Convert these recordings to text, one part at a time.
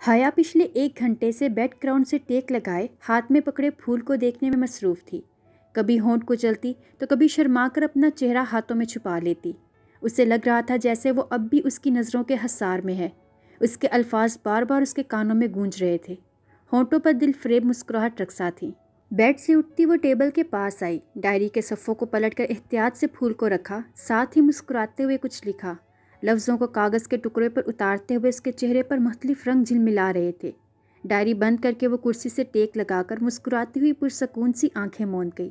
حیا پچھلے 1 گھنٹے سے بیڈ گراؤنڈ سے ٹیک لگائے ہاتھ میں پکڑے پھول کو دیکھنے میں مصروف تھی۔ کبھی ہونٹ کو چلتی تو کبھی شرما کر اپنا چہرہ ہاتھوں میں چھپا لیتی۔ اسے لگ رہا تھا جیسے وہ اب بھی اس کی نظروں کے حصار میں ہے۔ اس کے الفاظ بار بار اس کے کانوں میں گونج رہے تھے۔ ہونٹوں پر دل فریب مسکراہٹ رقصا تھی۔ بیڈ سے اٹھتی وہ ٹیبل کے پاس آئی، ڈائری کے صفوں کو پلٹ کر احتیاط سے پھول کو رکھا، ساتھ ہی مسکراتے ہوئے کچھ لکھا۔ لفظوں کو کاغذ کے ٹکڑے پر اتارتے ہوئے اس کے چہرے پر مختلف رنگ جھلملا رہے تھے۔ ڈائری بند کر کے وہ کرسی سے ٹیک لگا کر مسکراتی ہوئی پرسکون سی آنکھیں موند گئی۔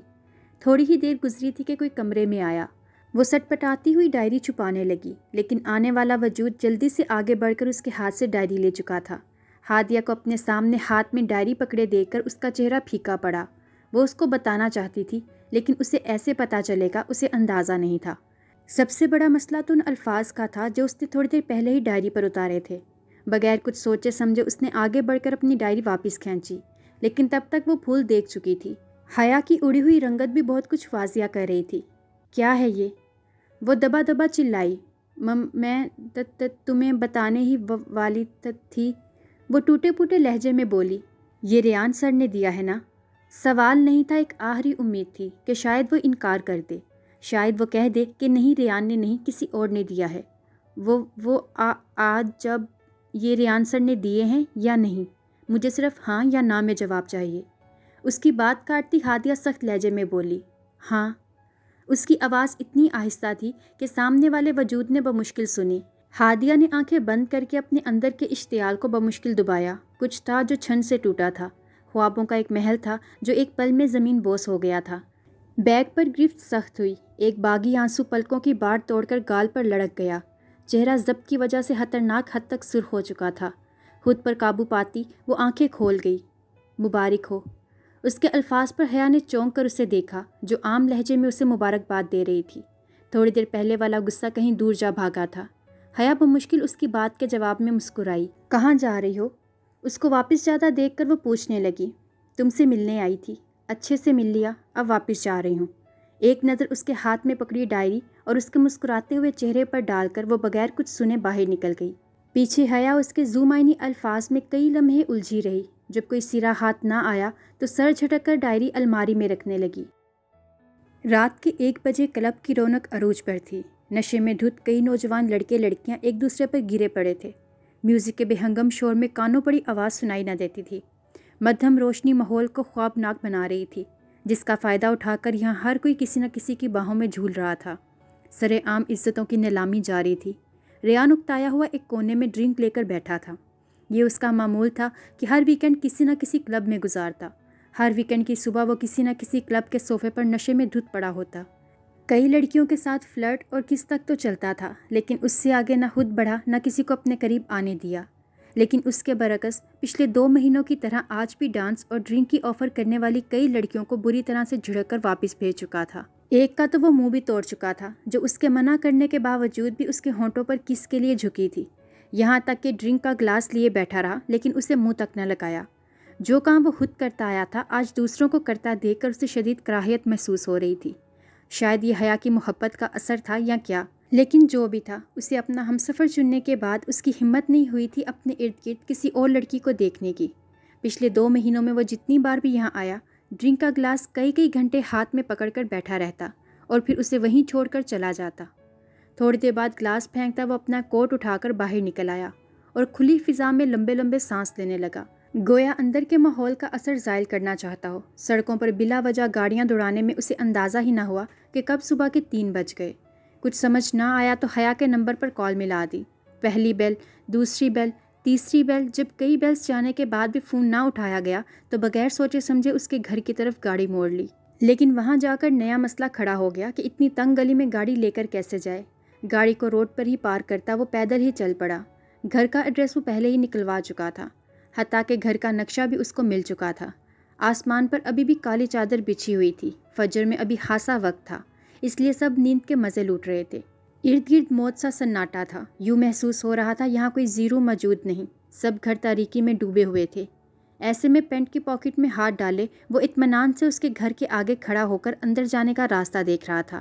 تھوڑی ہی دیر گزری تھی کہ کوئی کمرے میں آیا۔ وہ سٹپٹاتی ہوئی ڈائری چھپانے لگی، لیکن آنے والا وجود جلدی سے آگے بڑھ کر اس کے ہاتھ سے ڈائری لے چکا تھا۔ ہادیہ کو اپنے سامنے ہاتھ میں ڈائری پکڑے دیکھ کر اس کا چہرہ پھیکا پڑا۔ وہ اس کو بتانا چاہتی تھی، لیکن اسے ایسے پتہ چلے گا اسے اندازہ نہیں تھا۔ سب سے بڑا مسئلہ تو ان الفاظ کا تھا جو اس نے تھوڑی دیر پہلے ہی ڈائری پر اتارے تھے۔ بغیر کچھ سوچے سمجھے اس نے آگے بڑھ کر اپنی ڈائری واپس کھینچی، لیکن تب تک وہ پھول دیکھ چکی تھی۔ حیا کی اڑی ہوئی رنگت بھی بہت کچھ واضح کر رہی تھی۔ کیا ہے یہ؟ وہ دبا دبا چلائی۔ میں تمہیں بتانے ہی والی تھی، وہ ٹوٹے پھوٹے لہجے میں بولی۔ یہ ریان سر نے دیا ہے نا؟ سوال نہیں تھا، ایک آخری امید تھی کہ شاید وہ انکار کر دے، شاید وہ کہہ دے کہ نہیں، ریان نے نہیں، کسی اور نے دیا ہے۔ وہ آج جب یہ ریان سر نے دیے ہیں یا نہیں؟ مجھے صرف ہاں یا نہ میں جواب چاہیے۔ اس کی بات کاٹتی ہادیہ سخت لہجے میں بولی۔ ہاں۔ اس کی آواز اتنی آہستہ تھی کہ سامنے والے وجود نے بمشکل سنی۔ ہادیہ نے آنکھیں بند کر کے اپنے اندر کے اشتعال کو بمشکل دبایا۔ کچھ تھا جو چھن سے ٹوٹا تھا، خوابوں کا ایک محل تھا جو ایک پل میں زمین بوس ہو گیا تھا۔ بیگ پر گرفت سخت ہوئی، ایک باغی آنسو پلکوں کی باڑ توڑ کر گال پر لڑک گیا۔ چہرہ ضبط کی وجہ سے خطرناک حد تک سرخ ہو چکا تھا۔ خود پر قابو پاتی وہ آنکھیں کھول گئی۔ مبارک ہو۔ اس کے الفاظ پر حیا نے چونک کر اسے دیکھا، جو عام لہجے میں اسے مبارکباد دے رہی تھی۔ تھوڑی دیر پہلے والا غصہ کہیں دور جا بھاگا تھا۔ حیا بمشکل اس کی بات کے جواب میں مسکرائی۔ کہاں جا رہی ہو؟ اس کو واپس جاتا دیکھ کر وہ پوچھنے لگی۔ تم سے ملنے آئی تھی، اچھے سے مل لیا، اب واپس جا رہی ہوں۔ ایک نظر اس کے ہاتھ میں پکڑی ڈائری اور اس کے مسکراتے ہوئے چہرے پر ڈال کر وہ بغیر کچھ سنے باہر نکل گئی۔ پیچھے حیا اس کے ذو معنی الفاظ میں کئی لمحے الجھی رہی۔ جب کوئی سیرا ہاتھ نہ آیا تو سر جھٹک کر ڈائری الماری میں رکھنے لگی۔ رات کے 1 بجے کلب کی رونق عروج پر تھی۔ نشے میں دھت کئی نوجوان لڑکے لڑکیاں ایک دوسرے پر گرے پڑے تھے۔ میوزک کے بے ہنگم شور میں کانوں پڑی آواز سنائی نہ دیتی تھی۔ مدھم روشنی ماحول کو خوابناک بنا رہی تھی، جس کا فائدہ اٹھا کر یہاں ہر کوئی کسی نہ کسی کی باہوں میں جھول رہا تھا۔ سرے عام عزتوں کی نیلامی جاری تھی۔ ریان اکتایا ہوا ایک کونے میں ڈرنک لے کر بیٹھا تھا۔ یہ اس کا معمول تھا کہ ہر ویکنڈ کسی نہ کسی کلب میں گزارتا۔ ہر ویکنڈ کی صبح وہ کسی نہ کسی کلب کے صوفے پر نشے میں دھت پڑا ہوتا۔ کئی لڑکیوں کے ساتھ فلرٹ اور کس تک تو چلتا تھا، لیکن اس سے آگے نہ خود بڑھا نہ کسی کو اپنے قریب آنے دیا۔ لیکن اس کے برعکس پچھلے 2 مہینوں کی طرح آج بھی ڈانس اور ڈرنک کی آفر کرنے والی کئی لڑکیوں کو بری طرح سے جھڑک کر واپس بھیج چکا تھا۔ ایک کا تو وہ منہ بھی توڑ چکا تھا، جو اس کے منع کرنے کے باوجود بھی اس کے ہونٹوں پر کس کے لیے جھکی تھی، یہاں تک کہ ڈرنک کا گلاس لیے بیٹھا رہا لیکن اسے منہ تک نہ لگایا۔ جو کام وہ خود کرتا آیا تھا آج دوسروں کو کرتا دیکھ کر اسے شدید کراہیت محسوس ہو رہی تھی۔ شاید یہ حیا کی محبت کا اثر تھا یا کیا، لیکن جو بھی تھا، اسے اپنا ہمسفر چننے کے بعد اس کی ہمت نہیں ہوئی تھی اپنے ارد گرد کسی اور لڑکی کو دیکھنے کی۔ پچھلے 2 مہینوں میں وہ جتنی بار بھی یہاں آیا، ڈرنک کا گلاس کئی گھنٹے ہاتھ میں پکڑ کر بیٹھا رہتا اور پھر اسے وہیں چھوڑ کر چلا جاتا۔ تھوڑی دیر بعد گلاس پھینکتا وہ اپنا کوٹ اٹھا کر باہر نکل آیا اور کھلی فضا میں لمبے لمبے سانس لینے لگا، گویا اندر کے ماحول کا اثر زائل کرنا چاہتا ہو۔ سڑکوں پر بلا وجہ گاڑیاں دوڑانے میں اسے اندازہ ہی نہ ہوا کہ کب صبح کے 3 بج گئے۔ کچھ سمجھ نہ آیا تو حیا کے نمبر پر کال ملا دی۔ پہلی بیل، دوسری بیل، تیسری بیل، جب کئی بیلز جانے کے بعد بھی فون نہ اٹھایا گیا تو بغیر سوچے سمجھے اس کے گھر کی طرف گاڑی موڑ لی۔ لیکن وہاں جا کر نیا مسئلہ کھڑا ہو گیا کہ اتنی تنگ گلی میں گاڑی لے کر کیسے جائے۔ گاڑی کو روڈ پر ہی پارک کرتا وہ پیدل ہی چل پڑا۔ گھر کا ایڈریس وہ پہلے ہی نکلوا چکا تھا، حتیٰ کہ گھر کا نقشہ بھی اس کو مل چکا تھا۔ آسمان پر ابھی بھی کالی چادر بچھی ہوئی تھی۔ فجر میں ابھی خاصا وقت تھا، اس لیے سب نیند کے مزے لوٹ رہے تھے۔ ارد گرد موت سا سناٹا تھا، یوں محسوس ہو رہا تھا یہاں کوئی زیرو موجود نہیں، سب گھر تاریکی میں ڈوبے ہوئے تھے۔ ایسے میں پینٹ کی پاکٹ میں ہاتھ ڈالے وہ اطمینان سے اس کے گھر کے آگے کھڑا ہو کر اندر جانے کا راستہ دیکھ رہا تھا۔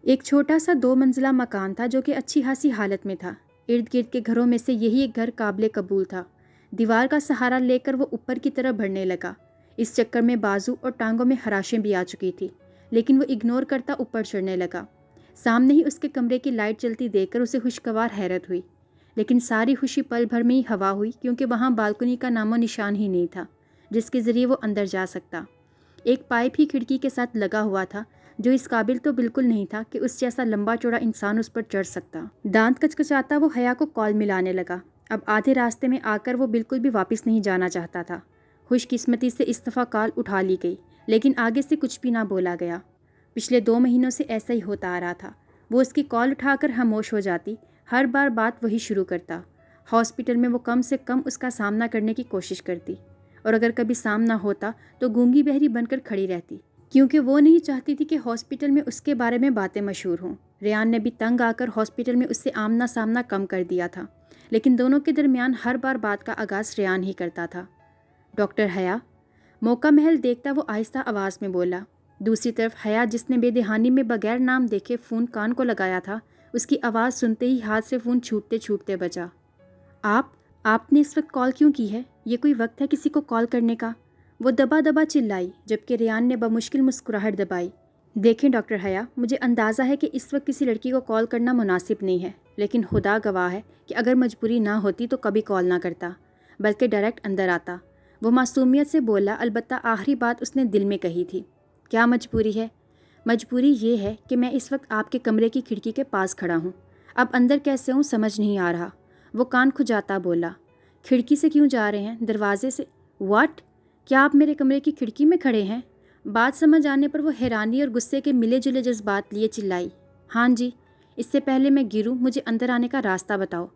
ایک چھوٹا سا 2 منزلہ مکان تھا جو کہ اچھی خاصی حالت میں تھا۔ ارد گرد کے گھروں میں سے یہی ایک گھر قابل قبول تھا۔ दीवार का सहारा लेकर वो ऊपर की तरफ बढ़ने लगा। इस चक्कर में बाजू और टांगों में खराशें भी आ चुकी थी, लेकिन वो इग्नोर करता ऊपर चढ़ने लगा। सामने ही उसके कमरे की लाइट जलती देखकर उसे खुशगवार हैरत हुई, लेकिन सारी खुशी पल भर में ही हवा हुई, क्योंकि वहाँ बालकनी का नामो निशान ही नहीं था जिसके ज़रिए वो अंदर जा सकता। एक पाइप ही खिड़की के साथ लगा हुआ था, जो इस काबिल तो बिल्कुल नहीं था कि उस जैसा लंबा चौड़ा इंसान उस पर चढ़ सकता। दांत कचकचाता वो हया को कॉल मिलाने लगा। अब आधे रास्ते में आकर वो बिल्कुल भी वापस नहीं जाना चाहता था। खुशकिस्मती से इस दफ़ा कॉल उठा ली गई, लेकिन आगे से कुछ भी ना बोला गया। पिछले 2 महीनों से ऐसा ही होता आ रहा था। वो उसकी कॉल उठाकर खामोश हो जाती, हर बार बात वही शुरू करता। हॉस्पिटल में वो कम से कम उसका सामना करने की कोशिश करती, और अगर कभी सामना होता तो गूंगी बहरी बनकर खड़ी रहती, क्योंकि वो नहीं चाहती थी कि हॉस्पिटल में उसके बारे में बातें मशहूर हों। रेयान ने भी तंग आकर हॉस्पिटल में उससे आमना सामना कम कर दिया था, लेकिन दोनों के दरमियान हर बार बात का आगाज़ रेयान ही करता था। डॉक्टर हया, मौका महल देखता वो आहिस्ता आवाज़ में बोला। दूसरी तरफ हया, जिसने बेदहानी में बगैर नाम देखे फ़ोन कान को लगाया था, उसकी आवाज़ सुनते ही हाथ से फ़ोन छूटते छूटते बचा। आपने इस वक्त कॉल क्यों की है? ये कोई वक्त है किसी को कॉल करने का? वो दबा दबा चिल्लाई, जबकि रेयान ने बमुश्किल मुस्कुराहट दबाई। देखें डॉक्टर हया, मुझे अंदाज़ा है कि इस वक्त किसी लड़की को कॉल करना मुनासिब नहीं है, लेकिन खुदा गवाह है कि अगर मजबूरी ना होती तो कभी कॉल ना करता, बल्कि डायरेक्ट अंदर आता। वो मासूमियत से बोला, अलबत्ता आखिरी बात उसने दिल में कही थी। क्या मजबूरी है? मजबूरी ये है कि मैं इस वक्त आपके कमरे की खिड़की के पास खड़ा हूँ। अब अंदर कैसे हूँ समझ नहीं आ रहा। वो कान खुजाता बोला। खिड़की से क्यों जा रहे हैं? दरवाजे से। व्हाट? क्या आप मेरे कमरे की खिड़की में खड़े हैं? बात समझ आने पर वो हैरानी और गुस्से के मिले जुले जज्बात लिए चिल्लाई। हाँ जी, इससे पहले मैं गिरूँ मुझे अंदर आने का रास्ता बताओ।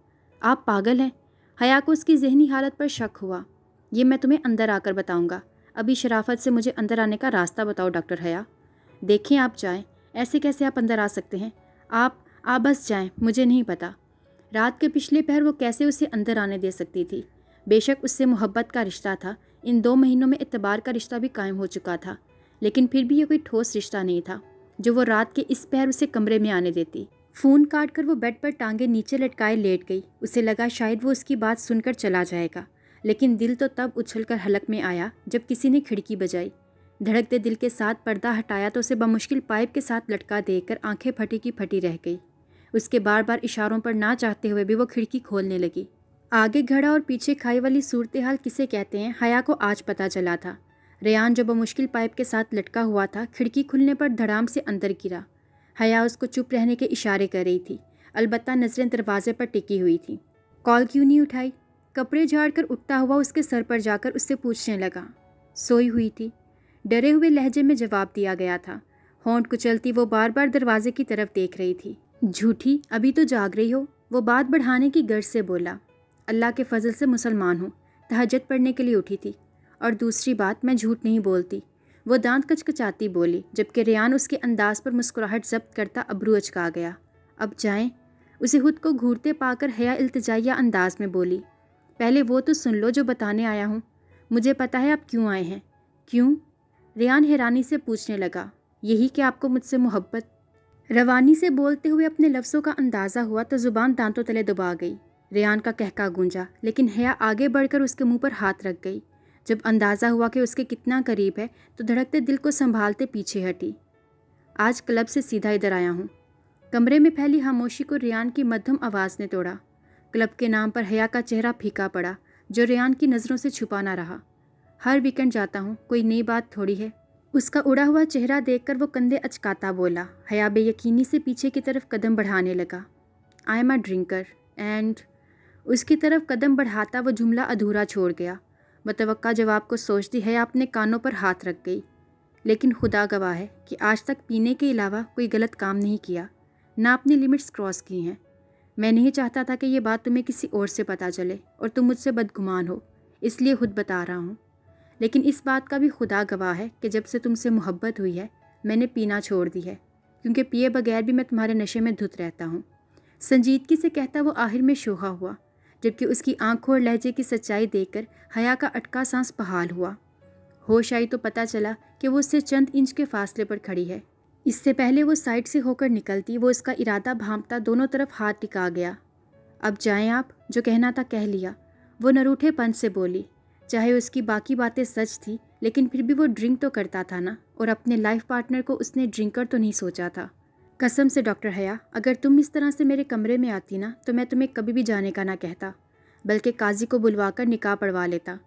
आप पागल हैं? हया को उसकी जहनी हालत पर शक हुआ। ये मैं तुम्हें अंदर आकर बताऊँगा। अभी शराफत से मुझे अंदर आने का रास्ता बताओ डॉक्टर हया। देखें आप जाएं, ऐसे कैसे आप अंदर आ सकते हैं? आप बस जाएं, मुझे नहीं पता। रात के पिछले पहर वो कैसे उसे अंदर आने दे सकती थी? बेशक उससे मोहब्बत का रिश्ता था, इन 2 महीनों में इत्तेबार का रिश्ता भी कायम हो चुका था, लेकिन फिर भी ये कोई ठोस रिश्ता नहीं था जो वो रात के इस पहर उसे कमरे में आने देती। फ़ोन काट कर वो बेड पर टांगे नीचे लटकाए लेट गई। उसे लगा शायद वो उसकी बात सुनकर चला जाएगा, लेकिन दिल तो तब उछलकर हलक में आया जब किसी ने खिड़की बजाई। धड़कते दिल के साथ पर्दा हटाया तो उसे बमुश्किल पाइप के साथ लटका देखकर आंखें फटी की फटी रह गई। उसके बार बार इशारों पर ना चाहते हुए भी वो खिड़की खोलने लगी। आगे घड़ा और पीछे खाई वाली सूरत हाल किसे कहते हैं, हया को आज पता चला था। रेयान जो बमुश्किल पाइप के साथ लटका हुआ था, खिड़की खुलने पर धड़ाम से अंदर गिरा। हया उसको चुप रहने के इशारे कर रही थी, अलबत्ता नज़रें दरवाजे पर टिकी हुई थी। कॉल क्यों नहीं उठाई? कपड़े झाड़कर उठता हुआ उसके सर पर जाकर उससे पूछने लगा। सोई हुई थी, डरे हुए लहजे में जवाब दिया गया था। होंठ कुचलती वो बार बार दरवाजे की तरफ देख रही थी। झूठी, अभी तो जाग रही हो? वो बात बढ़ाने की गर्ज से बोला। अल्लाह के फजल से मुसलमान हूँ, तहज्जुद पढ़ने के लिए उठी थी। और दूसरी बात, मैं झूठ नहीं बोलती। वो दांत कचकचाती बोली, जबकि रेयान उसके अंदाज पर मुस्कुराहट जब्त करता अबरू अचका गया। अब जाएं? उसे खुद को घूरते पाकर हया इल्तिजाइया अंदाज में बोली। पहले वो तो सुन लो जो बताने आया हूँ। मुझे पता है आप क्यों आए हैं। क्यों? रेयान हैरानी से पूछने लगा। यही कि आपको मुझसे मोहब्बत। रवानी से बोलते हुए अपने लफ्ज़ों का अंदाज़ा हुआ तो ज़ुबान दांतों तले दबा गई। रेयान का कहका गूंजा, लेकिन हया आगे बढ़कर उसके मुंह पर हाथ रख गई। जब अंदाज़ा हुआ कि उसके कितना करीब है तो धड़कते दिल को संभालते पीछे हटी। आज क्लब से सीधा इधर आया हूँ। कमरे में फैली खामोशी को रेयान की मध्यम आवाज़ ने तोड़ा। क्लब के नाम पर हया का चेहरा फीका पड़ा, जो रेयान की नज़रों से छुपा ना रहा। हर वीकेंड जाता हूँ, कोई नई बात थोड़ी है। उसका उड़ा हुआ चेहरा देखकर वो कंधे अचकाता बोला। हया बेयकीनी से पीछे की तरफ कदम बढ़ाने लगा। I am a drinker and. उसकी तरफ कदम बढ़ाता वो जुमला अधूरा छोड़ गया। मुतवक्का जवाब को सोचती हया अपने कानों पर हाथ रख गई। लेकिन खुदा गवाह है कि आज तक पीने के अलावा कोई गलत काम नहीं किया, ना अपनी लिमिट्स क्रॉस की हैं। मैं नहीं चाहता था कि ये बात तुम्हें किसी और से पता चले और तुम मुझसे बदगुमान हो, इसलिए खुद बता रहा हूँ। लेकिन इस बात का भी खुदा गवाह है कि जब से तुमसे मोहब्बत हुई है मैंने पीना छोड़ दी है, क्योंकि पिए बगैर भी मैं तुम्हारे नशे में धुत रहता हूँ। संजीदगी से कहता वो आखिर में शोहा हुआ, जबकि उसकी आंखों और लहजे की सच्चाई देखकर हया का अटका सांस बहाल हुआ। होश आई तो पता चला कि वो उससे चंद इंच के फासले पर खड़ी है। इससे पहले वो साइड से होकर निकलती, वो उसका इरादा भांपता दोनों तरफ हाथ टिका गया। अब जाएं आप, जो कहना था कह लिया। वो नरूठे पन से बोली। चाहे उसकी बाकी बातें सच थी, लेकिन फिर भी वो ड्रिंक तो करता था ना, और अपने लाइफ पार्टनर को उसने ड्रिंकर तो नहीं सोचा था। कसम से डॉक्टर हया, अगर तुम इस तरह से मेरे कमरे में आती ना, तो मैं तुम्हें कभी भी जाने का ना कहता, बल्कि काजी को बुलवाकर निकाह पढ़वा लेता।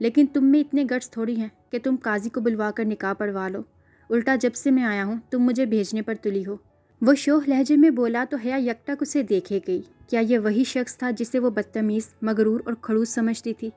लेकिन तुम में इतने गट्स थोड़ी हैं कि तुम काजी को बुलवाकर निकाह पढ़वा लो। उल्टा जब से मैं आया हूँ तुम मुझे भेजने पर तुली हो। वो शोह लहजे में बोला तो हया यकटक उसे देखे गई। क्या ये वही शख्स था जिसे वो बदतमीज़, मगरूर और खड़ूस समझती थी?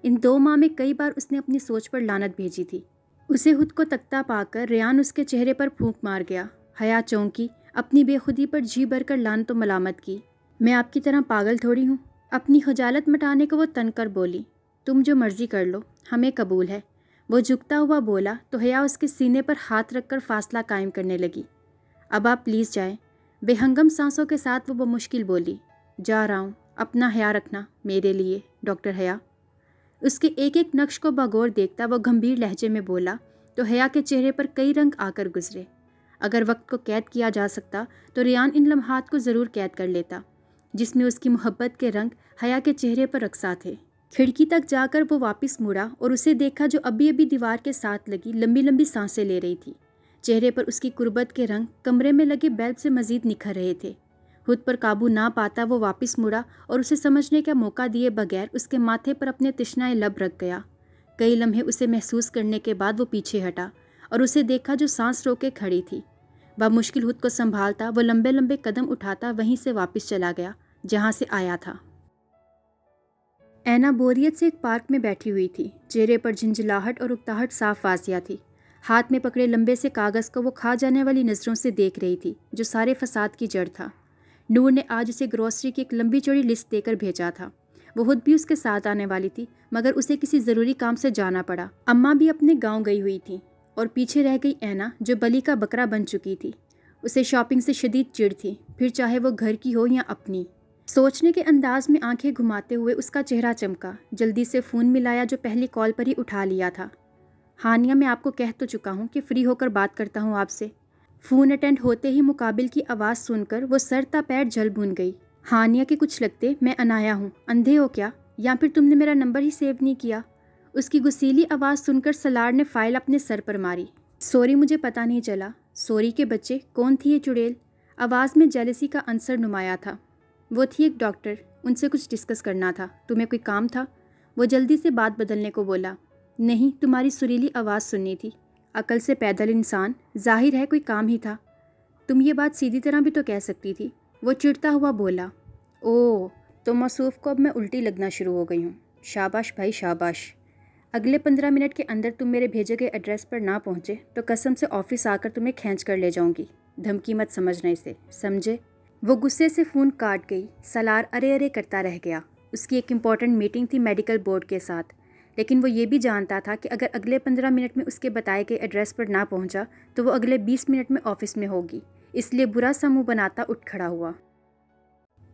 इन 2 माह में कई बार उसने अपनी सोच पर लानत भेजी थी। उसे खुद को तख्ता पाकर रेयान उसके चेहरे पर फूंक मार गया। हया चौंकी, अपनी बेखुदी पर जी भरकर लानत तो मलामत की। मैं आपकी तरह पागल थोड़ी हूँ। अपनी खजालत मिटाने को वो तन कर बोली। तुम जो मर्जी कर लो, हमें कबूल है। वो झुकता हुआ बोला तो हया उसके सीने पर हाथ रखकर फासला कायम करने लगी। अब आप प्लीज़ जाएं। बेहंगम सांसों के साथ वो मुश्किल बोली। जा रहा हूँ, अपना हया रखना मेरे लिए डॉक्टर हया। उसके एक एक नक्श को बगौर देखता वो गंभीर लहजे में बोला तो हया के चेहरे पर कई रंग आकर गुजरे। अगर वक्त को कैद किया जा सकता तो रेयान इन लम्हात को ज़रूर कैद कर लेता, जिसमें उसकी मोहब्बत के रंग हया के चेहरे पर रक्सा थे। खिड़की तक जाकर वो वापस मुड़ा और उसे देखा जो अभी अभी दीवार के साथ लगी लंबी लंबी सांसें ले रही थी। चेहरे पर उसकी कुर्बत के रंग कमरे में लगे बल्ब से मजीद निखर रहे थे। खुद पर काबू ना पाता वो वापस मुड़ा और उसे समझने का मौका दिए बगैर उसके माथे पर अपने तिश्नाए लब रख गया। कई लम्हे उसे महसूस करने के बाद वो पीछे हटा और उसे देखा जो सांस रोके खड़ी थी। मुश्किल खुद को संभालता वो लंबे लंबे कदम उठाता वहीं से वापस चला गया जहाँ से आया था। ऐना बोरियत से एक पार्क में बैठी हुई थी। चेहरे पर झंझलाहट और उकताहट साफ वाजिया थी। हाथ में पकड़े लंबे से कागज़ को वो खा जाने वाली नज़रों से देख रही थी, जो सारे फसाद की जड़ था। नूर ने आज उसे ग्रोसरी की एक लंबी चौड़ी लिस्ट देकर भेजा था। वो खुद भी उसके साथ आने वाली थी, मगर उसे किसी ज़रूरी काम से जाना पड़ा। अम्मा भी अपने गांव गई हुई थी और पीछे रह गई ऐना, जो बलि का बकरा बन चुकी थी। उसे शॉपिंग से शदीद चिढ़ थी, फिर चाहे वो घर की हो या अपनी। सोचने के अंदाज में आंखें घुमाते हुए उसका चेहरा चमका। जल्दी से फ़ोन मिलाया जो पहली कॉल पर ही उठा लिया था। हानिया, मैं आपको कह तो चुका हूँ कि फ्री होकर बात करता हूँ आपसे। फ़ोन अटेंड होते ही मुकाबिल की आवाज़ सुनकर वो सर ता पैर जल भून गई। हानिया के कुछ लगते, मैं अनाया हूँ, अंधे हो क्या, या फिर तुमने मेरा नंबर ही सेव नहीं किया? उसकी गुस्सीली आवाज़ सुनकर सलार ने फ़ाइल अपने सर पर मारी। सॉरी, मुझे पता नहीं चला। सॉरी के बच्चे, कौन थी ये चुड़ैल? आवाज़ में जेलसी का अंसर नुमाया था। वो थी एक डॉक्टर, उनसे कुछ डिस्कस करना था। तुम्हें कोई काम था? वो जल्दी से बात बदलने को बोला। नहीं, तुम्हारी सुरीली आवाज़ सुननी थी। अकल से पैदल इंसान, जाहिर है कोई काम ही था। तुम ये बात सीधी तरह भी तो कह सकती थी। वो चिढ़ता हुआ बोला। ओह, तो मसूफ़ को अब मैं उल्टी लगना शुरू हो गई हूँ। शाबाश भाई शाबाश। अगले 15 मिनट के अंदर तुम मेरे भेजे गए एड्रेस पर ना पहुँचे तो कसम से ऑफिस आकर तुम्हें खींच कर ले जाऊँगी। धमकी मत समझना इसे, समझे? वो गुस्से से फ़ोन काट गई। सलार अरे अरे करता रह गया। उसकी एक इम्पॉर्टेंट मीटिंग थी मेडिकल बोर्ड के साथ, लेकिन वो ये भी जानता था कि अगर अगले 15 मिनट में उसके बताए गए एड्रेस पर ना पहुंचा तो वो अगले 20 मिनट में ऑफिस में होगी। इसलिए बुरा सा मुँह बनाता उठ खड़ा हुआ।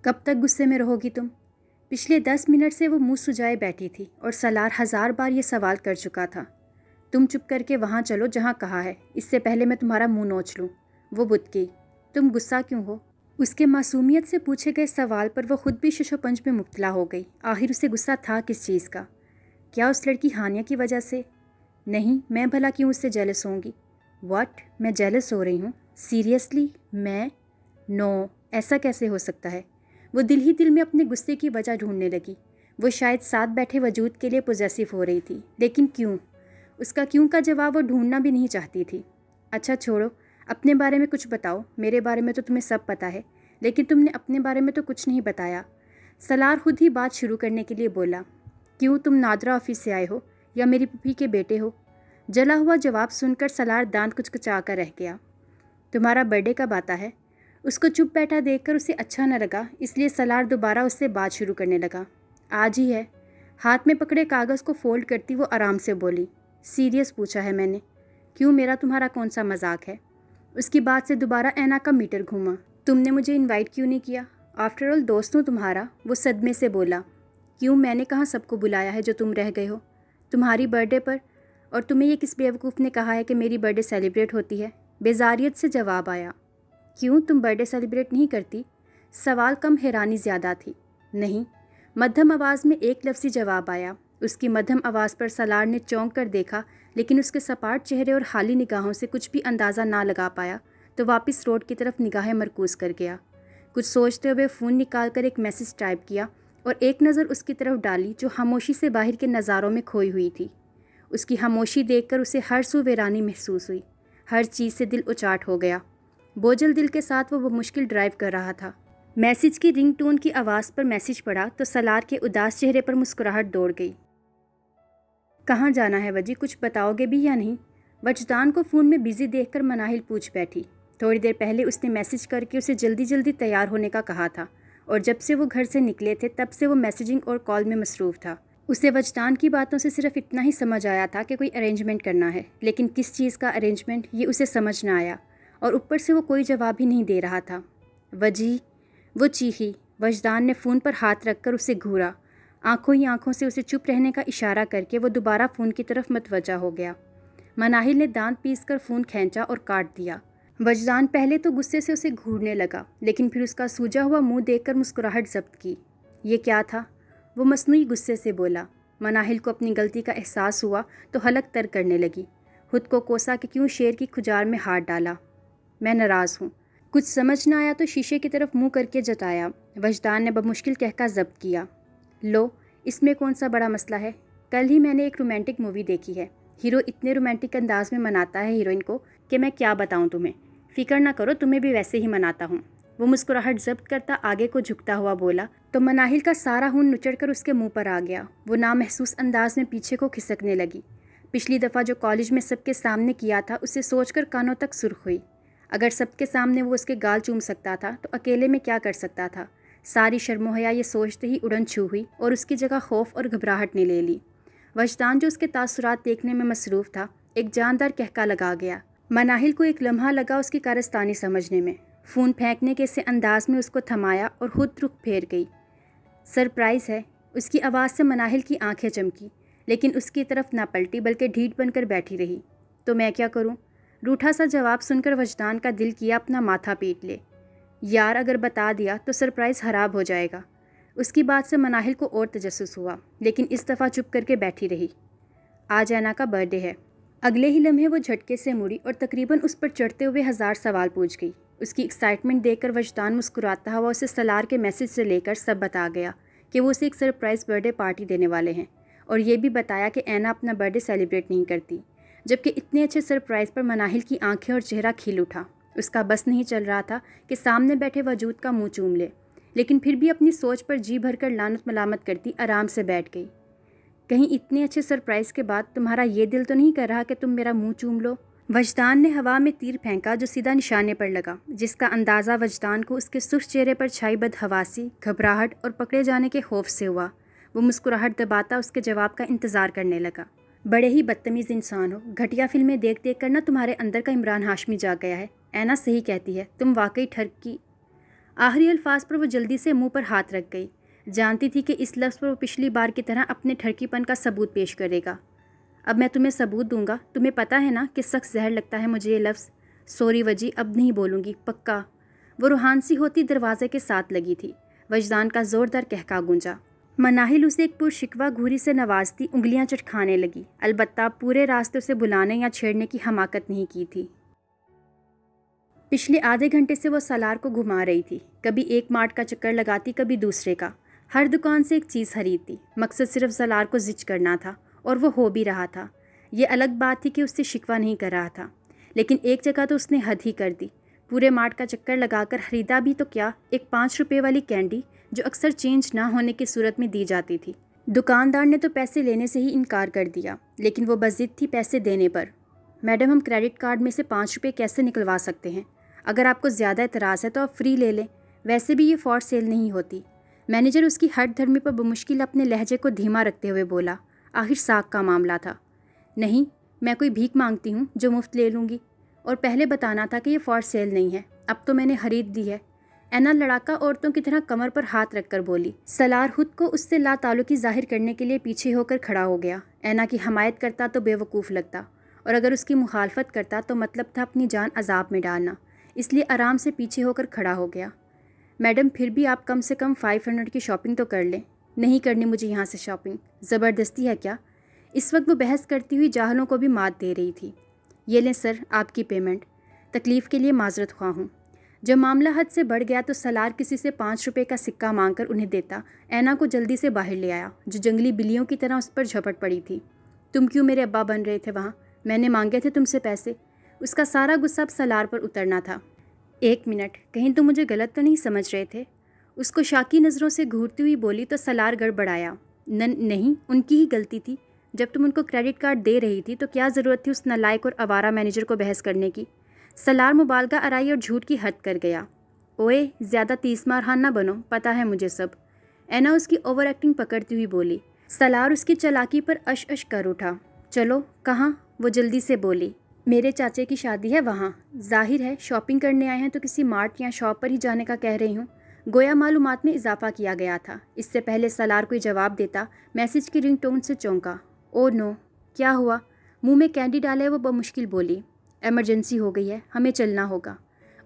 कब तक गुस्से में रहोगी तुम? पिछले 10 मिनट से वो मुँह सुजाए बैठी थी और सलार 1000 बार ये सवाल कर चुका था। तुम चुप करके वहाँ चलो जहाँ कहा है, इससे पहले मैं तुम्हारा मुँह नोच लूँ। वो बुदकी। तुम गुस्सा क्यों हो? उसके मासूमियत से पूछे गए सवाल पर वो खुद भी शशोपंज में मुब्तला हो गई। आखिर उसे गुस्सा था किस चीज़ का? क्या उस लड़की हानिया की वजह से? नहीं, मैं भला क्यों उससे जेलस होंगी? व्हाट? मैं जेलस हो रही हूँ? सीरियसली? मैं? नो, ऐसा कैसे हो सकता है? वो दिल ही दिल में अपने गुस्से की वजह ढूंढने लगी। वो शायद साथ बैठे वजूद के लिए पोजेसिव हो रही थी, लेकिन क्यों? उसका क्यों का जवाब वो ढूंढना भी नहीं चाहती थी। अच्छा छोड़ो, अपने बारे में कुछ बताओ। मेरे बारे में तो तुम्हें सब पता है, लेकिन तुमने अपने बारे में तो कुछ नहीं बताया। सलार खुद ही बात शुरू करने के लिए बोला। क्यों, तुम नादरा ऑफिस से आए हो या मेरी पुप्पी के बेटे हो? जला हुआ जवाब सुनकर सलार दांत कुचकुचा कर रह गया। तुम्हारा बर्थडे कब आता है? उसको चुप बैठा देखकर उसे अच्छा न लगा, इसलिए सलार दोबारा उससे बात शुरू करने लगा। आज ही है। हाथ में पकड़े कागज़ को फोल्ड करती वो आराम से बोली। सीरियस पूछा है मैंने। क्यों, मेरा तुम्हारा कौन सा मजाक है? उसकी बात से दोबारा ऐना का मीटर घूमा। तुमने मुझे इनवाइट क्यों नहीं किया? आफ्टर ऑल दोस्त हूँ तुम्हारा। वो सदमे से बोला। क्यों, मैंने कहाँ सबको बुलाया है जो तुम रह गए हो? तुम्हारी बर्थडे पर? और तुम्हें ये किस बेवकूफ़ ने कहा है कि मेरी बर्थडे सेलिब्रेट होती है? बेजारियत से जवाब आया। क्यों, तुम बर्थडे सेलिब्रेट नहीं करती? सवाल कम हैरानी ज़्यादा थी। नहीं, मध्यम आवाज़ में एक लफ्ज़ी जवाब आया। उसकी मध्यम आवाज़ पर सलार ने चौंक कर देखा, लेकिन उसके सपाट चेहरे और खाली निगाहों से कुछ भी अंदाज़ा ना लगा पाया, तो वापस रोड की तरफ निगाहें मरकूज़ कर गया। कुछ सोचते हुए फ़ोन निकाल कर एक मैसेज टाइप किया और एक नज़र उसकी तरफ डाली जो खामोशी से बाहर के नज़ारों में खोई हुई थी। उसकी खामोशी देखकर उसे हर सू वीरानी महसूस हुई। हर चीज़ से दिल उचाट हो गया। बोझल दिल के साथ वो मुश्किल ड्राइव कर रहा था। मैसेज की रिंगटोन की आवाज़ पर मैसेज पड़ा तो सलार के उदास चेहरे पर मुस्कुराहट दौड़ गई। कहाँ जाना है वजी, कुछ बताओगे भी या नहीं? वजदान को फ़ोन में बिज़ी देखकर मनाहिल पूछ बैठी। थोड़ी देर पहले उसने मैसेज करके उसे जल्दी जल्दी तैयार होने का कहा था, और जब से वो घर से निकले थे तब से वो मैसेजिंग और कॉल में मसरूफ़ था। उसे वजदान की बातों से सिर्फ इतना ही समझ आया था कि कोई अरेंजमेंट करना है, लेकिन किस चीज़ का अरेंजमेंट ये उसे समझ ना आया, और ऊपर से वो कोई जवाब ही नहीं दे रहा था। वजी, वो चीखी। वजदान ने फ़ोन पर हाथ रखकर उसे घूरा। आंखों ही आंखों से उसे चुप रहने का इशारा करके वो दोबारा फ़ोन की तरफ मतवजा हो गया। मनाहिल ने दांत पीसकर फ़ोन खींचा और काट दिया। वजदान पहले तो गुस्से से उसे घूरने लगा, लेकिन फिर उसका सूजा हुआ मुंह देखकर मुस्कुराहट ज़ब्त की। ये क्या था? वो मसनूई गुस्से से बोला। मनाहिल को अपनी गलती का एहसास हुआ तो हलक तर करने लगी। खुद को कोसा कि क्यों शेर की खुजार में हाथ डाला। मैं नाराज़ हूँ। कुछ समझ ना आया तो शीशे की तरफ मुंह करके जताया। वजदान ने बमुश्किल कहका ज़ब्त किया। लो, इसमें कौन सा बड़ा मसला है? कल ही मैंने एक रोमांटिक मूवी देखी है। हीरो इतने रोमांटिक अंदाज में मनाता है हीरोइन को कि मैं क्या बताऊं तुम्हें। फ़िक्र ना करो, तुम्हें भी वैसे ही मनाता हूँ। वो मुस्कुराहट ज़ब्त करता आगे को झुकता हुआ बोला तो मनाहिल का सारा खून नुचड़ कर उसके मुंह पर आ गया। वो नामहसूस अंदाज में पीछे को खिसकने लगी। पिछली दफ़ा जो कॉलेज में सबके सामने किया था उसे सोचकर कानों तक सुर्ख हुई। अगर सबके सामने वो उसके गाल चूम सकता था तो अकेले में क्या कर सकता था? सारी शर्मो हया ये सोचते ही उड़न छू हुई और उसकी जगह खौफ और घबराहट ने ले ली। वजदान जो उसके तासुरात देखने में मसरूफ़ था, एक जानदार कहका लगा गया। मनाहिल को एक लम्हा लगा उसकी कारस्तानी समझने में। फ़ोन फेंकने के से अंदाज में उसको थमाया और खुद रुख फेर गई। सरप्राइज़ है। उसकी आवाज़ से मनाहिल की आंखें चमकी, लेकिन उसकी तरफ ना पलटी बल्कि ढीठ बनकर बैठी रही। तो मैं क्या करूं? रूठा सा जवाब सुनकर वजदान का दिल किया अपना माथा पीट ले। यार, अगर बता दिया तो सरप्राइज़ ख़राब हो जाएगा। उसकी बात से मनाहिल को और तजस्सुस हुआ, लेकिन इस दफ़ा चुप करके बैठी रही। आज ऐना का बर्थडे है। अगले ही लम्हे वो झटके से मुड़ी और तकरीबन उस पर चढ़ते हुए 1000 सवाल पूछ गई। उसकी एक्साइटमेंट देखकर वजदान मुस्कुराता हुआ उसे सलार के मैसेज से लेकर सब बता गया कि वो उसे एक सरप्राइज़ बर्थडे पार्टी देने वाले हैं, और ये भी बताया कि ऐना अपना बर्थडे सेलिब्रेट नहीं करती। जबकि इतने अच्छे सरप्राइज़ पर मनाहिल की आंखें और चेहरा खिल उठा। उसका बस नहीं चल रहा था कि सामने बैठे वजूद का मुंह चूम ले, लेकिन फिर भी अपनी सोच पर जी भरकर लानत मलामत करती आराम से बैठ गई। कहीं इतने अच्छे सरप्राइज़ के बाद तुम्हारा ये दिल तो नहीं कर रहा कि तुम मेरा मुंह चूम लो? वजदान ने हवा में तीर फेंका जो सीधा निशाने पर लगा, जिसका अंदाज़ा वजदान को उसके सुर्ख चेहरे पर छाई बदहवासी, घबराहट और पकड़े जाने के खौफ से हुआ। वो मुस्कुराहट दबाता उसके जवाब का इंतज़ार करने लगा। बड़े ही बदतमीज़ इंसान हो। घटिया फिल्में देख देख कर ना तुम्हारे अंदर का इमरान हाशमी जाग गया है। ऐना सही कहती है, तुम वाकई ठग की। आखिरी अल्फाज पर वो जल्दी से मुंह पर हाथ रख गई। जानती थी कि इस लफ्ज़ पर वो पिछली बार की तरह अपने ठरकीपन का सबूत पेश करेगा। अब मैं तुम्हें सबूत दूंगा। तुम्हें पता है ना कि सख्त जहर लगता है मुझे ये लफ्ज़। सॉरी वजी, अब नहीं बोलूँगी, पक्का। वो रूहान सी होती दरवाजे के साथ लगी थी। वजदान का ज़ोरदार कहका गूंजा। मनाहिल उसे एक पुरशिकवा घूरी से नवाजती उंगलियां चटखाने लगी। अलबत्ता पूरे रास्ते उसे बुलाने या छेड़ने की हमाकत नहीं की थी। पिछले आधे घंटे से वो सलार को घुमा रही थी। कभी एक मार्ट का चक्कर लगाती, कभी दूसरे का। हर दुकान से एक चीज़ खरीदती। मकसद सिर्फ सलार को जिच करना था, और वो हो भी रहा था। ये अलग बात थी कि उससे शिकवा नहीं कर रहा था, लेकिन एक जगह तो उसने हद ही कर दी। पूरे मार्ट का चक्कर लगाकर ख़रीदा भी तो क्या, एक 5 रुपये वाली कैंडी जो अक्सर चेंज ना होने की सूरत में दी जाती थी। दुकानदार ने तो पैसे लेने से ही इनकार कर दिया, लेकिन वो बज़िद थी पैसे देने पर। मैडम, हम क्रेडिट कार्ड में से 5 रुपये कैसे निकलवा सकते हैं? अगर आपको ज़्यादा एतराज़ है तो आप फ्री ले लें, वैसे भी ये फॉर सेल नहीं होती। मैनेजर उसकी हट धर्मी पर बमुश्किल अपने लहजे को धीमा रखते हुए बोला। आखिर साख का मामला था। नहीं, मैं कोई भीख मांगती हूँ जो मुफ्त ले लूँगी, और पहले बताना था कि ये फॉर सेल नहीं है। अब तो मैंने खरीद दी है। ऐना लड़ाका औरतों की तरह कमर पर हाथ रखकर बोली। सलार खुद को उससे लाताल्लुकी जाहिर करने के लिए पीछे होकर खड़ा हो गया। ऐना की हमायत करता तो बेवकूफ़ लगता, और अगर उसकी मुखालफत करता तो मतलब था अपनी जान अजाब में डालना। इसलिए आराम से पीछे होकर खड़ा हो गया। मैडम, फिर भी आप कम से कम 500 की शॉपिंग तो कर लें। نہیں کرنی مجھے یہاں سے شاپنگ، زبردستی ہے کیا؟ اس وقت وہ بحث کرتی ہوئی جاہلوں کو بھی مات دے رہی تھی۔ یہ لیں سر آپ کی پیمنٹ، تکلیف کے لیے معذرت خواہ ہوں۔ جب معاملہ حد سے بڑھ گیا تو سالار کسی سے 5 روپے کا سکہ مانگ کر انہیں دیتا اینا کو جلدی سے باہر لے آیا، جو جنگلی بلیوں کی طرح اس پر جھپٹ پڑی تھی۔ تم کیوں میرے ابا بن رہے تھے وہاں؟ میں نے مانگے تھے تم سے پیسے۔ اس کا سارا غصہ اب سالار پر اترنا تھا۔ ایک منٹ، کہیں تم مجھے غلط تو نہیں سمجھ رہے تھے؟ اس کو شاکی نظروں سے گھورتی ہوئی بولی تو سالار گڑبڑایا۔ نہیں، ان کی ہی غلطی تھی۔ جب تم ان کو کریڈٹ کارڈ دے رہی تھی تو کیا ضرورت تھی اس نالائق اور آوارہ مینیجر کو بحث کرنے کی؟ سالار مبالغہ آرائی اور جھوٹ کی حد کر گیا۔ اوئے زیادہ تیز مارہان نہ بنو، پتہ ہے مجھے سب۔ اینا اس کی اوور ایکٹنگ پکڑتی ہوئی بولی۔ سالار اس کی چالاکی پر اش کر اٹھا۔ چلو کہاں؟ وہ جلدی سے بولی۔ میرے چاچے کی شادی ہے وہاں۔ ظاہر ہے شاپنگ کرنے آئے ہیں تو کسی مارٹ یا شاپ پر ہی جانے کا کہہ رہی ہوں۔ گویا معلومات میں اضافہ کیا گیا تھا۔ اس سے پہلے سالار کوئی جواب دیتا میسج کی رنگ ٹون سے چونکا۔ او نو، کیا ہوا؟ منہ میں کینڈی ڈالے وہ بمشکل بولی۔ ایمرجنسی ہو گئی ہے، ہمیں چلنا ہوگا۔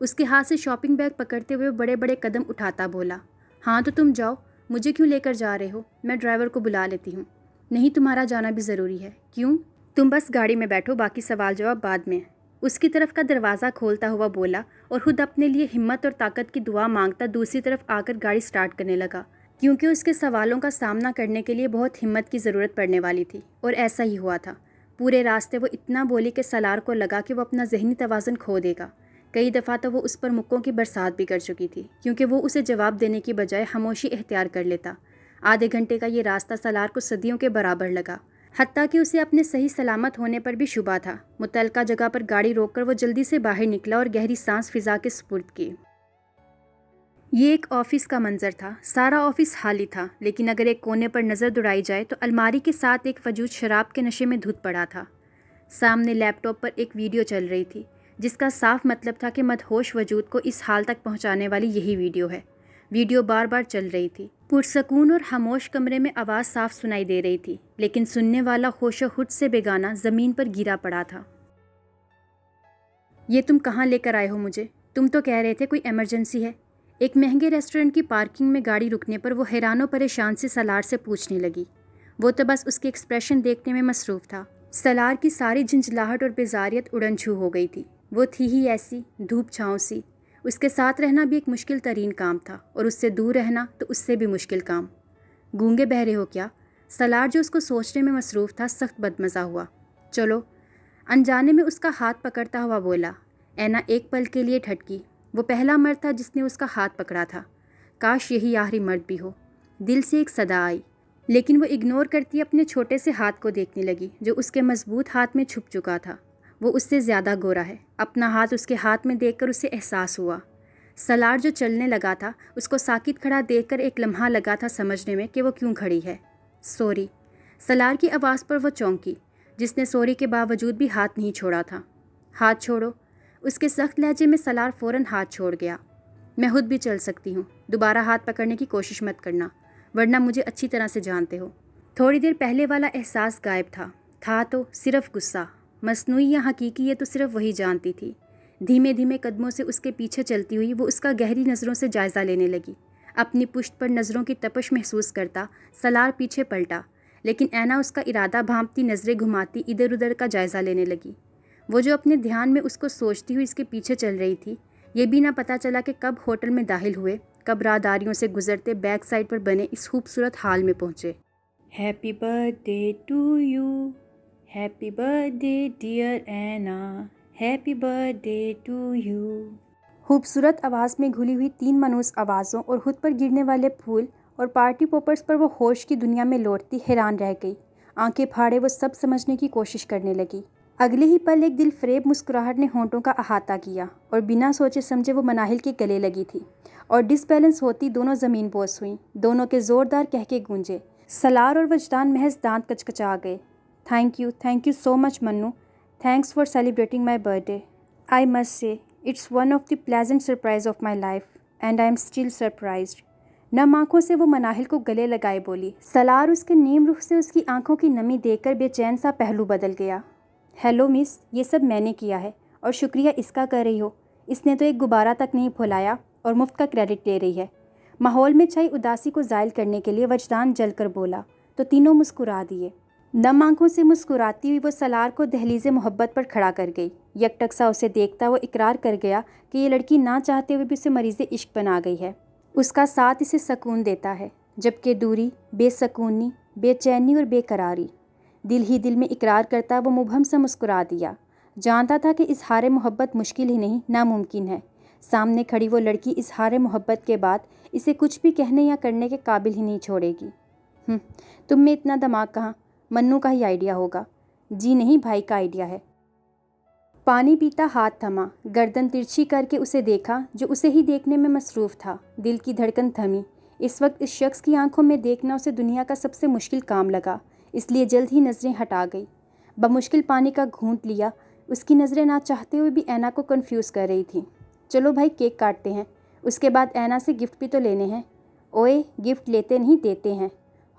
اس کے ہاتھ سے شاپنگ بیگ پکڑتے ہوئے بڑے بڑے قدم اٹھاتا بولا۔ ہاں تو تم جاؤ، مجھے کیوں لے کر جا رہے ہو؟ میں ڈرائیور کو بلا لیتی ہوں۔ نہیں، تمہارا جانا بھی ضروری ہے۔ کیوں؟ تم بس گاڑی میں بیٹھو، باقی سوال جواب بعد میں۔ اس کی طرف کا دروازہ کھولتا ہوا بولا اور خود اپنے لیے ہمت اور طاقت کی دعا مانگتا دوسری طرف آ کر گاڑی سٹارٹ کرنے لگا، کیونکہ اس کے سوالوں کا سامنا کرنے کے لیے بہت ہمت کی ضرورت پڑنے والی تھی، اور ایسا ہی ہوا تھا۔ پورے راستے وہ اتنا بولی کہ سالار کو لگا کہ وہ اپنا ذہنی توازن کھو دے گا۔ کئی دفعہ تو وہ اس پر مکوں کی برسات بھی کر چکی تھی، کیونکہ وہ اسے جواب دینے کی بجائے خاموشی اختیار کر لیتا۔ آدھے گھنٹے کا یہ راستہ سالار کو صدیوں کے برابر لگا، حتیٰ کہ اسے اپنے صحیح سلامت ہونے پر بھی شبہ تھا۔ متعلقہ جگہ پر گاڑی روک کر وہ جلدی سے باہر نکلا اور گہری سانس فضا کے سپرد کی۔ یہ ایک آفس کا منظر تھا۔ سارا آفس خالی تھا، لیکن اگر ایک کونے پر نظر دوڑائی جائے تو الماری کے ساتھ ایک وجود شراب کے نشے میں دھت پڑا تھا۔ سامنے لیپ ٹاپ پر ایک ویڈیو چل رہی تھی، جس کا صاف مطلب تھا کہ مدہوش وجود کو اس حال تک پہنچانے والی یہی ویڈیو ہے۔ ویڈیو بار بار چل رہی تھی۔ پرسکون اور خاموش کمرے میں آواز صاف سنائی دے رہی تھی، لیکن سننے والا ہوش و خود سے بیگانہ زمین پر گرا پڑا تھا۔ یہ تم کہاں لے کر آئے ہو مجھے؟ تم تو کہہ رہے تھے کوئی ایمرجنسی ہے۔ ایک مہنگے ریسٹورنٹ کی پارکنگ میں گاڑی رکنے پر وہ حیران و پریشان سے سالار سے پوچھنے لگی۔ وہ تو بس اس کے ایکسپریشن دیکھنے میں مصروف تھا۔ سالار کی ساری جھنجھلاہٹ اور بیزاریت اڑن چھو ہو گئی تھی۔ وہ تھی ہی ایسی دھوپ چھاؤں سی۔ اس کے ساتھ رہنا بھی ایک مشکل ترین کام تھا، اور اس سے دور رہنا تو اس سے بھی مشکل کام۔ گونگے بہرے ہو کیا؟ سالار جو اس کو سوچنے میں مصروف تھا سخت بدمزہ ہوا۔ چلو، انجانے میں اس کا ہاتھ پکڑتا ہوا بولا۔ اینا ایک پل کے لیے ٹھٹکی۔ وہ پہلا مرد تھا جس نے اس کا ہاتھ پکڑا تھا۔ کاش یہی آخری مرد بھی ہو۔ دل سے ایک صدا آئی، لیکن وہ اگنور کرتی اپنے چھوٹے سے ہاتھ کو دیکھنے لگی جو اس کے مضبوط ہاتھ میں چھپ چکا تھا۔ وہ اس سے زیادہ گورا ہے۔ اپنا ہاتھ اس کے ہاتھ میں دیکھ کر اسے احساس ہوا۔ سالار جو چلنے لگا تھا، اس کو ساکت کھڑا دیکھ کر ایک لمحہ لگا تھا سمجھنے میں کہ وہ کیوں کھڑی ہے۔ سوری۔ سالار کی آواز پر وہ چونکی، جس نے سوری کے باوجود بھی ہاتھ نہیں چھوڑا تھا۔ ہاتھ چھوڑو۔ اس کے سخت لہجے میں سالار فوراً ہاتھ چھوڑ گیا۔ میں خود بھی چل سکتی ہوں، دوبارہ ہاتھ پکڑنے کی کوشش مت کرنا، ورنہ مجھے اچھی طرح سے جانتے ہو۔ تھوڑی دیر پہلے والا احساس غائب تھا تو صرف غصہ، مصنوعی یا حقیقی یہ تو صرف وہی جانتی تھی۔ دھیمے دھیمے قدموں سے اس کے پیچھے چلتی ہوئی وہ اس کا گہری نظروں سے جائزہ لینے لگی۔ اپنی پشت پر نظروں کی تپش محسوس کرتا سالار پیچھے پلٹا، لیکن اینا اس کا ارادہ بھانپتی نظریں گھماتی ادھر ادھر کا جائزہ لینے لگی۔ وہ جو اپنے دھیان میں اس کو سوچتی ہوئی اس کے پیچھے چل رہی تھی، یہ بھی نہ پتہ چلا کہ کب ہوٹل میں داخل ہوئے، کب راہداریوں سے گزرتے بیک سائڈ پر بنے اس خوبصورت ہال میں پہنچے۔ Happy birthday to you, happy birthday dear Anna, happy birthday to you. خوبصورت آواز میں گھلی ہوئی 3 منحوس آوازوں اور خود پر گرنے والے پھول اور پارٹی پوپرز پر وہ ہوش کی دنیا میں لوٹتی حیران رہ گئی۔ آنکھیں پھاڑے وہ سب سمجھنے کی کوشش کرنے لگی۔ اگلے ہی پل ایک دل فریب مسکراہٹ نے ہونٹوں کا احاطہ کیا اور بنا سوچے سمجھے وہ مناہل کے گلے لگی تھی، اور ڈس بیلنس ہوتی دونوں زمین بوس ہوئیں۔ دونوں کے زوردار کہکے گونجے۔ سالار اور وجدان محض دانت کچکچا گئے۔ Thank you so much Manu, thanks for celebrating my birthday. I must say it's one of the pleasant surprise of my life and I am still surprised. نم آنکھوں سے وہ مناہل کو گلے لگائے بولی۔ سالار اس کے نیم رخ سے اس کی آنکھوں کی نمی دیکھ کر بے چین سا پہلو بدل گیا۔ ہیلو مس، یہ سب میں نے کیا ہے اور شکریہ اس کا کر رہی ہو۔ اس نے تو ایک غبارہ تک نہیں پھولایا اور مفت کا کریڈٹ لے رہی ہے۔ माहौल में छाई उदासी को ज़ायल करने के लिए वजदान जल कर बोला तो तीनों मुस्कुरा दिए। नम आंखों से मुस्कुराती हुई वो सलार को दहलीज़े मोहब्बत पर खड़ा कर गई। यकटक्सा उसे देखता वो इकरार कर गया कि ये लड़की ना चाहते हुए भी उसे मरीज़े इश्क बना गई है। उसका साथ इसे सुकून देता है, जबकि दूरी बेसकूनी, बेचैनी और बेकरारी। दिल ही दिल में इकरार करता वो मुबहम सा मुस्कुरा दिया। जानता था कि इजहार मोहब्बत मुश्किल ही नहीं नामुमकिन है। सामने खड़ी वो लड़की इजहार मोहब्बत के बाद इसे कुछ भी कहने या करने के काबिल ही नहीं छोड़ेगी। तुम में इतना दिमाग कहाँ? मन्नू का ही आइडिया होगा। जी नहीं, भाई का आइडिया है। पानी पीता हाथ थमा, गर्दन तिरछी करके उसे देखा जो उसे ही देखने में मसरूफ़ था। दिल की धड़कन थमी। इस वक्त इस शख्स की आंखों में देखना उसे दुनिया का सबसे मुश्किल काम लगा, इसलिए जल्द ही नज़रें हटा गई। बमुश्किल पानी का घूंट लिया। उसकी नज़रें ना चाहते हुए भी ऐना को कन्फ्यूज़ कर रही थी। चलो भाई, केक काटते हैं, उसके बाद ऐना से गिफ्ट भी तो लेने हैं। ओए, गिफ्ट लेते नहीं देते हैं।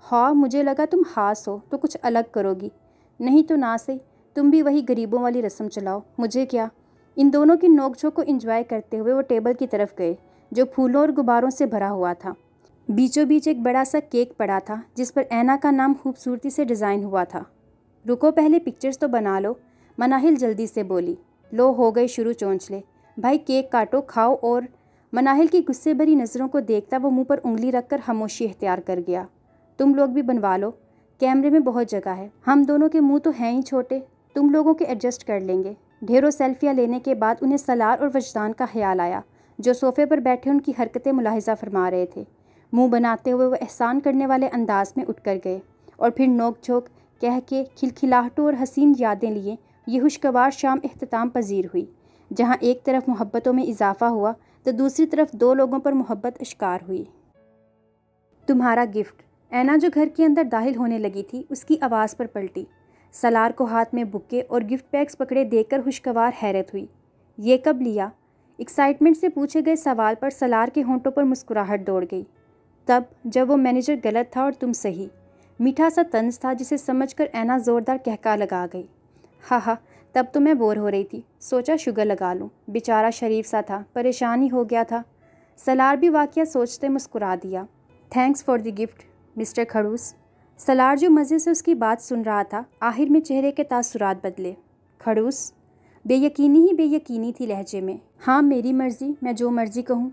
हाँ, मुझे लगा तुम हास हो तो कुछ अलग करोगी। नहीं तो ना सही, तुम भी वही गरीबों वाली रस्म चलाओ, मुझे क्या। इन दोनों की नोक-झोंक को एंजॉय करते हुए वो टेबल की तरफ गए जो फूलों और गुब्बारों से भरा हुआ था। बीचों बीच एक बड़ा सा केक पड़ा था जिस पर ऐना का नाम खूबसूरती से डिज़ाइन हुआ था। रुको, पहले पिक्चर्स तो बना लो, मनाहिल जल्दी से बोली। लो, हो गए शुरू चोंचले। भाई केक काटो, खाओ। और मनाहिल की गुस्से भरी नज़रों को देखता वो मुंह पर उंगली रखकर खामोशी इख्तियार कर गया। तुम लोग भी बनवा लो, कैमरे में बहुत जगह है। हम दोनों के मुंह तो हैं ही छोटे, तुम लोगों के एडजस्ट कर लेंगे। ढेरों सेल्फियाँ लेने के बाद उन्हें सलार और वजदान का ख्याल आया जो सोफ़े पर बैठे उनकी हरकतें मुलाहिज़ा फरमा रहे थे। मुंह बनाते हुए वो एहसान करने वाले अंदाज में उठ कर गए और फिर नोक झोंक कह के खिलखिलाहटों और हसीन यादें लिए ये खुशगवार शाम इख्तिताम पजीर हुई, जहाँ एक तरफ मोहब्बतों में इजाफा हुआ तो दूसरी तरफ दो लोगों पर मोहब्बत अश्कार हुई। तुम्हारा गिफ्ट। ऐना जो घर के अंदर दाखिल होने लगी थी उसकी आवाज़ पर पलटी। सलार को हाथ में बुक्के और गिफ्ट पैक्स पकड़े देखकर खुशगवार हैरत हुई। ये कब लिया? एक्साइटमेंट से पूछे गए सवाल पर सलार के होंठों पर मुस्कुराहट दौड़ गई। तब जब वो मैनेजर गलत था और तुम सही। मीठा सा तंज था जिसे समझकर ऐना ज़ोरदार कहका लगा गई। हा, तब तो मैं बोर हो रही थी, सोचा शुगर लगा लूँ। बेचारा शरीफ सा था, परेशान ही हो गया था। सलार भी वाक़या सोचते मुस्कुरा दिया। Thanks for the gift mister खड़ूस। सलार जो मज़े से उसकी बात सुन रहा था, आखिर में चेहरे के तासुरात बदले। खड़ूस? बेयकीनी ही बेयकीनी थी लहजे में। हाँ, मेरी मर्ज़ी, मैं जो मर्ज़ी कहूँ।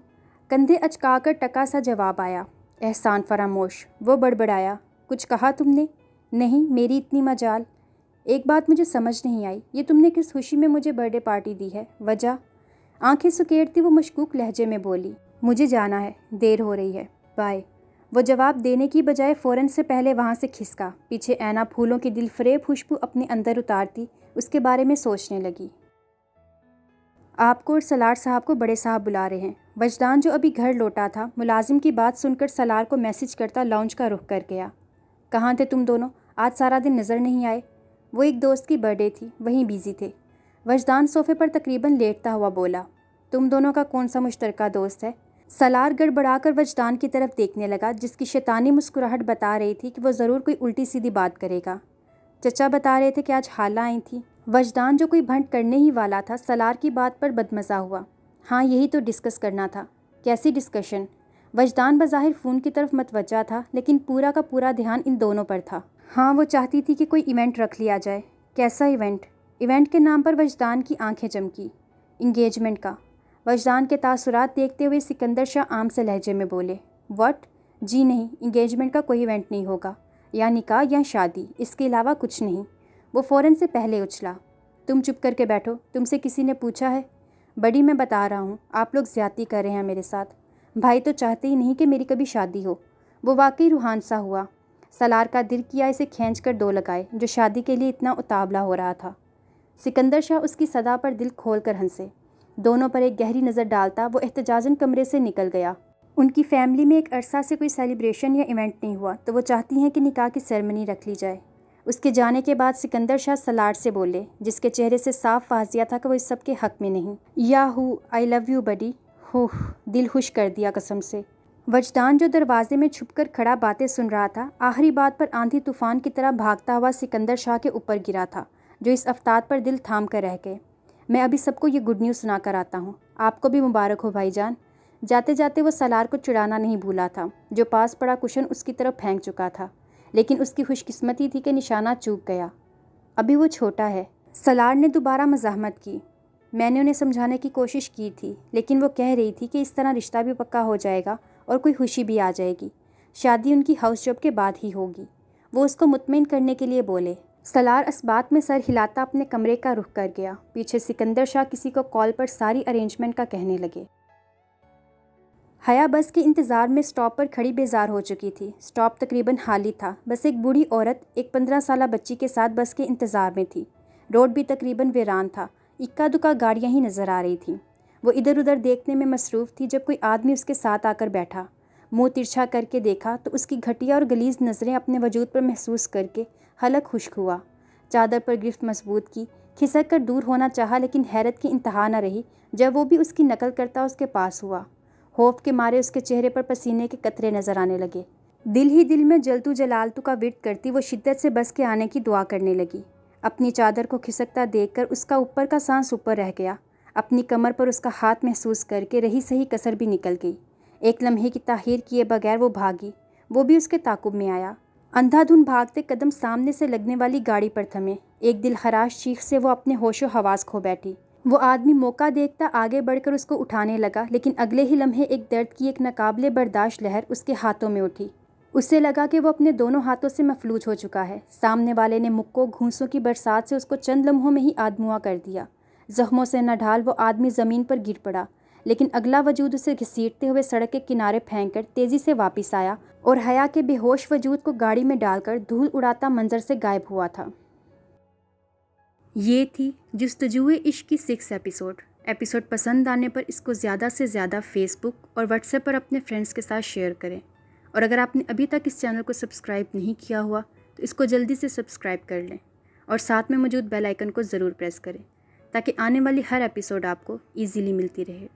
कंधे अचकाकर टका सा जवाब आया। एहसान फरामोश। वो बड़बड़ाया। कुछ कहा तुमने? नहीं, मेरी इतनी मजाल। एक बात मुझे समझ नहीं आई, ये तुमने किस खुशी में मुझे बर्थडे पार्टी दी है? वजह? आंखें सुकेड़ती वो मशकूक लहजे में बोली। मुझे जाना है, देर हो रही है, बाय। वो जवाब देने की बजाय फ़ौरन से पहले वहाँ से खिसका। पीछे ऐना फूलों की दिलफरेब खुशबू अपने अंदर उतारती उसके बारे में सोचने लगी। आपको और सलार साहब को बड़े साहब बुला रहे हैं। वजदान जो अभी घर लौटा था, मुलाजिम की बात सुनकर सलार को मैसेज करता लाउंज का रुख कर गया। कहाँ थे तुम दोनों? आज सारा दिन नज़र नहीं आए। वो एक दोस्त की बर्थडे थी, वहीं बिज़ी थे। वजदान सोफ़े पर तकरीबन लेटता हुआ बोला। तुम दोनों का कौन सा मुश्तरका दोस्त है? सलार गड़बड़ाकर वजदान की तरफ देखने लगा जिसकी शैतानी मुस्कुराहट बता रही थी कि वो ज़रूर कोई उल्टी सीधी बात करेगा। चचा बता रहे थे कि आज हाला आई थी। वजदान जो कोई भंट करने ही वाला था, सलार की बात पर बदमज़ा हुआ। हाँ, यही तो डिस्कस करना था। कैसी डिस्कशन? वजदान बज़ाहिर फ़ोन की तरफ मतवज्जा था, लेकिन पूरा का पूरा ध्यान इन दोनों पर था। हाँ, वो चाहती थी कि कोई इवेंट रख लिया जाए। कैसा इवेंट? इवेंट के नाम पर वजदान की आंखें चमकी। इंगेजमेंट का। वजदान के तासुरात देखते हुए सिकंदर शाह आम से लहजे में बोले। व्हाट? जी नहीं, इंगेजमेंट का कोई इवेंट नहीं होगा, या निकाह या शादी, इसके अलावा कुछ नहीं। वो फ़ौरन से पहले उछला। तुम चुप करके बैठो, तुमसे किसी ने पूछा है? बड़ी, मैं बता रहा हूँ, आप लोग ज़्यादती कर रहे हैं मेरे साथ। भाई तो चाहते ही नहीं कि मेरी कभी शादी हो। वो वाकई रूहान सा हुआ। सलार का दिल किया इसे खींच कर दो लगाए जो शादी के लिए इतना उतावला हो रहा था। सिकंदर शाह उसकी सदा पर दिल खोल कर हंसे। दोनों पर एक गहरी नज़र डालता वो एहतजाजन कमरे से निकल गया। उनकी फैमिली में एक अरसा से कोई सेलिब्रेशन या इवेंट नहीं हुआ तो वो चाहती हैं कि निकाह की सेरेमनी रख ली जाए। उसके जाने के बाद सिकंदर शाह सलार से बोले, जिसके चेहरे से साफ वाज़िया था कि वो इस सब के हक़ में नहीं। Yahoo, I love you buddy. हो, दिल खुश कर दिया कसम से। वजदान जो दरवाजे में छुपकर खड़ा बातें सुन रहा था, आखिरी बात पर आंधी तूफान की तरह भागता हुआ सिकंदर शाह के ऊपर गिरा था, जो इस अफ्ताद पर दिल थाम कर रह गए। मैं अभी सबको ये गुड न्यूज़ सुना कर आता हूँ। आपको भी मुबारक हो भाईजान। جاتے جاتے وہ سالار کو چڑھانا نہیں بھولا تھا، جو پاس پڑا کشن اس کی طرف پھینک چکا تھا، لیکن اس کی خوش قسمتی تھی کہ نشانہ چوک گیا۔ ابھی وہ چھوٹا ہے۔ سالار نے دوبارہ مزاحمت کی۔ میں نے انہیں سمجھانے کی کوشش کی تھی، لیکن وہ کہہ رہی تھی کہ اس طرح رشتہ بھی پکا ہو جائے گا اور کوئی خوشی بھی آ جائے گی۔ شادی ان کی ہاؤس جاب کے بعد ہی ہوگی۔ وہ اس کو مطمئن کرنے کے لیے بولے۔ سالار اسبات میں سر ہلاتا اپنے کمرے کا رخ کر گیا۔ پیچھے سکندر شاہ کسی کو کال پر ساری ارینجمنٹ کا کہنے لگے۔ حیا بس کے انتظار میں اسٹاپ پر کھڑی بیزار ہو چکی تھی۔ اسٹاپ تقریباً خالی تھا، بس ایک بوڑھی عورت ایک 15 سالہ بچی کے ساتھ بس کے انتظار میں تھی۔ روڈ بھی تقریباً ویران تھا، اکا دکا گاڑیاں ہی نظر آ رہی تھیں۔ وہ ادھر ادھر دیکھنے میں مصروف تھی جب کوئی آدمی اس کے ساتھ آ کر بیٹھا۔ منہ ترچھا کر کے دیکھا تو اس کی گھٹیا اور گلیز نظریں اپنے وجود پر محسوس کر کے حلق خشک ہوا۔ چادر پر گرفت مضبوط کی، کھسک کر دور ہونا چاہا، لیکن حیرت کی انتہا نہ رہی جب وہ بھی اس کی نقل کرتا اس کے پاس ہوا۔ خوف کے مارے اس کے چہرے پر پسینے کے قطرے نظر آنے لگے۔ دل ہی دل میں جلتو جلالتو کا ورد کرتی وہ شدت سے بس کے آنے کی دعا کرنے لگی۔ اپنی چادر کو کھسکتا دیکھ کر اس کا اوپر کا سانس اوپر رہ گیا۔ اپنی کمر پر اس کا ہاتھ محسوس کر کے رہی سہی کسر بھی نکل گئی۔ ایک لمحے کی تاخیر کیے بغیر وہ بھاگی۔ وہ بھی اس کے تعاقب میں آیا۔ اندھا دھند بھاگتے قدم سامنے سے لگنے والی گاڑی پر تھمے۔ ایک دل خراش چیخ سے وہ اپنے ہوش و حواس کھو بیٹھی۔ وہ آدمی موقع دیکھتا آگے بڑھ کر اس کو اٹھانے لگا، لیکن اگلے ہی لمحے ایک درد کی ایک ناقابل برداشت لہر اس کے ہاتھوں میں اٹھی۔ اسے لگا کہ وہ اپنے دونوں ہاتھوں سے مفلوج ہو چکا ہے۔ سامنے والے نے مکوں گھونسوں کی برسات سے اس کو چند لمحوں میں ہی آدموا کر دیا۔ زخموں سے نڈھال وہ آدمی زمین پر گر پڑا، لیکن اگلا وجود اسے گھسیٹتے ہوئے سڑک کے کنارے پھینک کر تیزی سے واپس آیا اور حیا کے بے ہوش وجود کو گاڑی میں ڈال کر دھول اڑاتا منظر سے غائب ہوا تھا۔ یہ تھی جستجوئے عشق کی 6 ایپیسوڈ پسند آنے پر اس کو زیادہ سے زیادہ فیس بک اور واٹس ایپ پر اپنے فرینڈس کے ساتھ شیئر کریں، اور اگر آپ نے ابھی تک اس چینل کو سبسکرائب نہیں کیا ہوا تو اس کو جلدی سے سبسکرائب کر لیں اور ساتھ میں موجود بیل آئیکن کو ضرور پریس کریں تاکہ آنے والی ہر ایپیسوڈ آپ کو ایزیلی ملتی رہے۔